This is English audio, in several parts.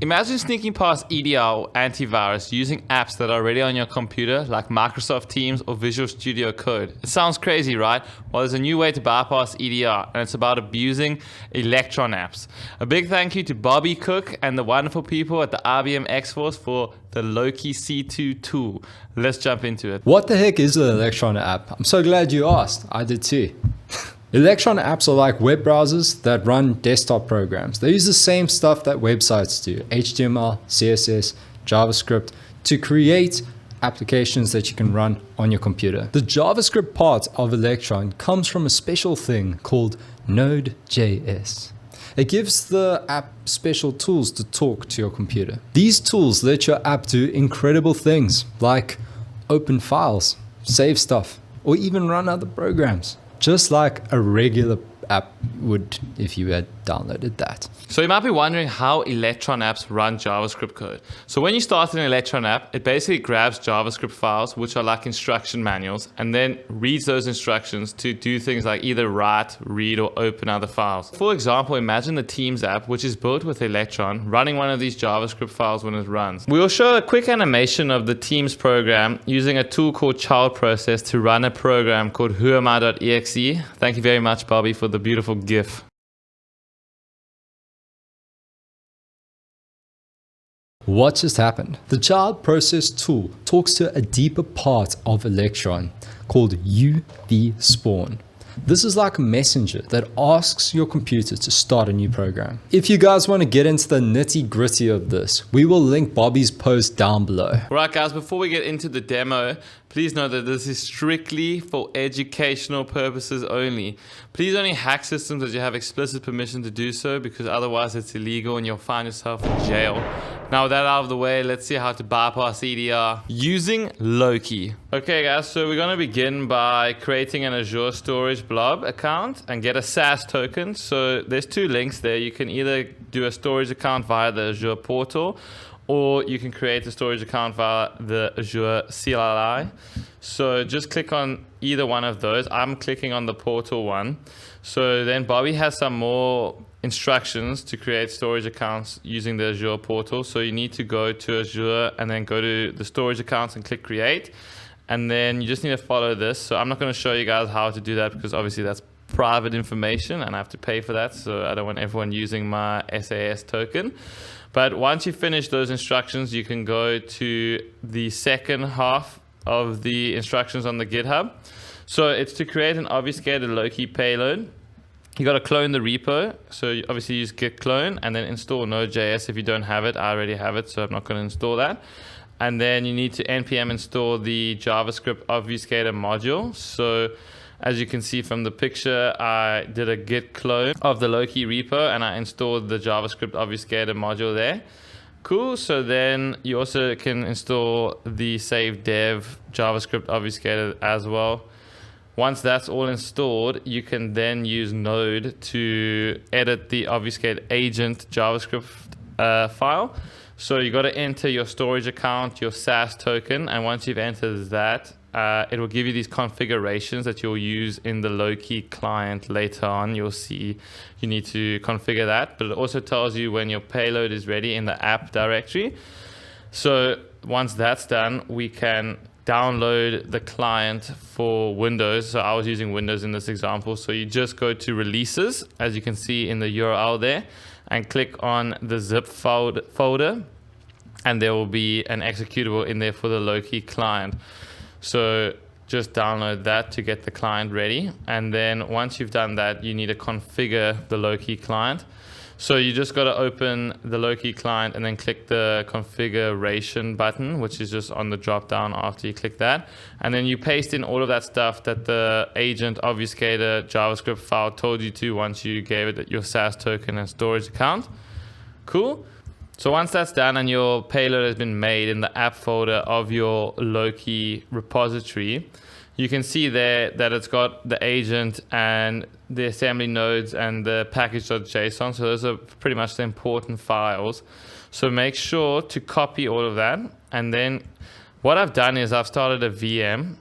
Imagine sneaking past EDR or antivirus using apps that are already on your computer like Microsoft Teams or Visual Studio Code. It sounds crazy, right? Well, there's a new way to bypass EDR, and it's about abusing Electron apps. A big thank you to Bobby, Cooke, and the wonderful people at the IBM X-Force for the Loki C2 tool. Let's jump into it. What the heck is an Electron app? I'm so glad you asked. I did too. Electron apps are like web browsers that run desktop programs. They use the same stuff that websites do, HTML, CSS, JavaScript, to create applications that you can run on your computer. The JavaScript part of Electron comes from a special thing called Node.js. It gives the app special tools to talk to your computer. These tools let your app do incredible things like open files, save stuff, or even run other programs. Just like a regular app would if you had downloaded that. So you might be wondering how Electron apps run JavaScript code. So when you start an Electron app, it basically grabs JavaScript files, which are like instruction manuals, and then reads those instructions to do things like either write, read, or open other files. For example, imagine the Teams app, which is built with Electron, running one of these JavaScript files when it runs. We will show a quick animation of the Teams program using a tool called child process to run a program called whoami.exe. Thank you very much, Bobby, for the beautiful GIF. What just happened? The child process tool talks to a deeper part of Electron called vspawn. This is like a messenger that asks your computer to start a new program. If you guys want to get into the nitty gritty of this, we will link Bobby's post down below. Alright guys, before we get into the demo, please know that this is strictly for educational purposes only. Please only hack systems that you have explicit permission to do so, because otherwise it's illegal and you'll find yourself in jail. Now with that out of the way, let's see how to bypass EDR using Loki. Okay guys, so we're going to begin by creating an Azure Storage Blob account and get a SaaS token. So there's two links there. You can either do a storage account via the Azure portal, or you can create a storage account via the Azure CLI. So just click on either one of those. I'm clicking on the portal one. So then Bobby has some more instructions to create storage accounts using the Azure portal. So you need to go to Azure and then go to the storage accounts and click create. And then you just need to follow this. So I'm not going to show you guys how to do that because obviously that's private information and I have to pay for that. So I don't want everyone using my SAS token. But once you finish those instructions, you can go to the second half of the instructions on the GitHub. So it's to create an obfuscated Loki payload. You got to clone the repo. So you obviously use git clone and then install Node.js if you don't have it. I already have it, so I'm not going to install that. And then you need to npm install the JavaScript obfuscator module. So as you can see from the picture, I did a git clone of the Loki repo and I installed the JavaScript obfuscator module there. Cool. So then you also can install the save dev JavaScript obfuscator as well. Once that's all installed, you can then use Node to edit the obfuscate agent JavaScript file. So you got to enter your storage account, your SaaS token, and once you've entered that, it will give you these configurations that you'll use in the Loki client later on. You'll see you need to configure that, but it also tells you when your payload is ready in the app directory. So once that's done, we can download the client for Windows. So I was using Windows in this example. So you just go to releases, as you can see in the URL there, and click on the zip folder, and there will be an executable in there for the Loki client. So just download that to get the client ready. And then once you've done that, you need to configure the Loki client. So you just got to open the Loki client and then click the configuration button, which is just on the drop down after you click that. And then you paste in all of that stuff that the agent obfuscator JavaScript file told you to once you gave it your SaaS token and storage account. Cool. So once that's done and your payload has been made in the app folder of your Loki repository, you can see there that it's got the agent and the assembly nodes and the package.json. So those are pretty much the important files. So make sure to copy all of that. And then what I've done is I've started a VM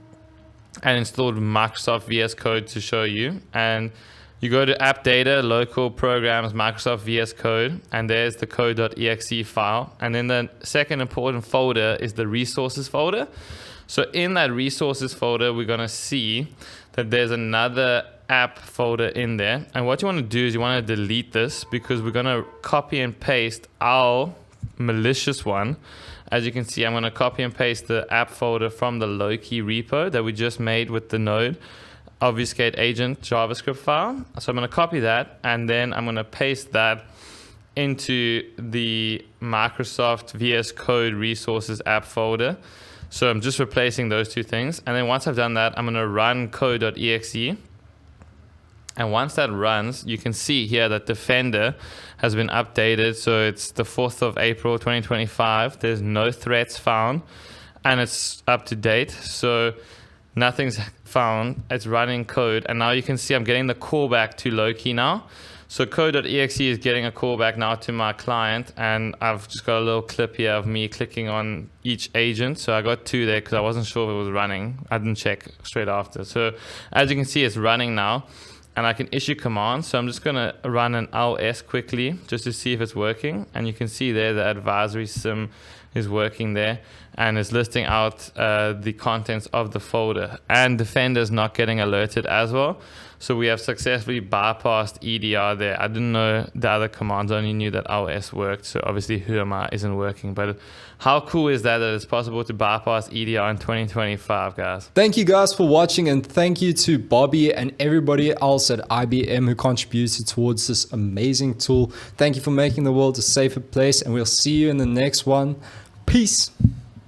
and installed Microsoft VS Code to show you. And You go to app data, local programs, Microsoft VS Code, and there's the code.exe file. And then the second important folder is the resources folder. So in that resources folder, we're going to see that there's another app folder in there. And what you want to do is you want to delete this, because we're going to copy and paste our malicious one. As you can see, I'm going to copy and paste the app folder from the Loki repo that we just made with the node obfuscate agent JavaScript file. So I'm going to copy that, and then I'm going to paste that into the Microsoft VS Code resources app folder. So I'm just replacing those two things. And then once I've done that, I'm going to run code.exe. And once that runs, you can see here that Defender has been updated. So it's the 4th of April, 2025. There's no threats found, and it's up to date. So nothing's found. It's running code. And now you can see I'm getting the callback to Loki now. So code.exe is getting a callback now to my client, and I've just got a little clip here of me clicking on each agent. So I got 2 there because I wasn't sure if it was running. I didn't check straight after. So as you can see, it's running now, and I can issue commands. So I'm just going to run an ls quickly just to see if it's working. And you can see there the advisory sim is working there, and it's listing out the contents of the folder, and Defender is not getting alerted as well. So we have successfully bypassed EDR there. I didn't know the other commands, I only knew that ls worked. So obviously whoami isn't working, but how cool is that it's possible to bypass EDR in 2025, guys? Thank you guys for watching, and thank you to Bobby and everybody else at IBM who contributed towards this amazing tool. Thank you for making the world a safer place, and we'll see you in the next one. Peace.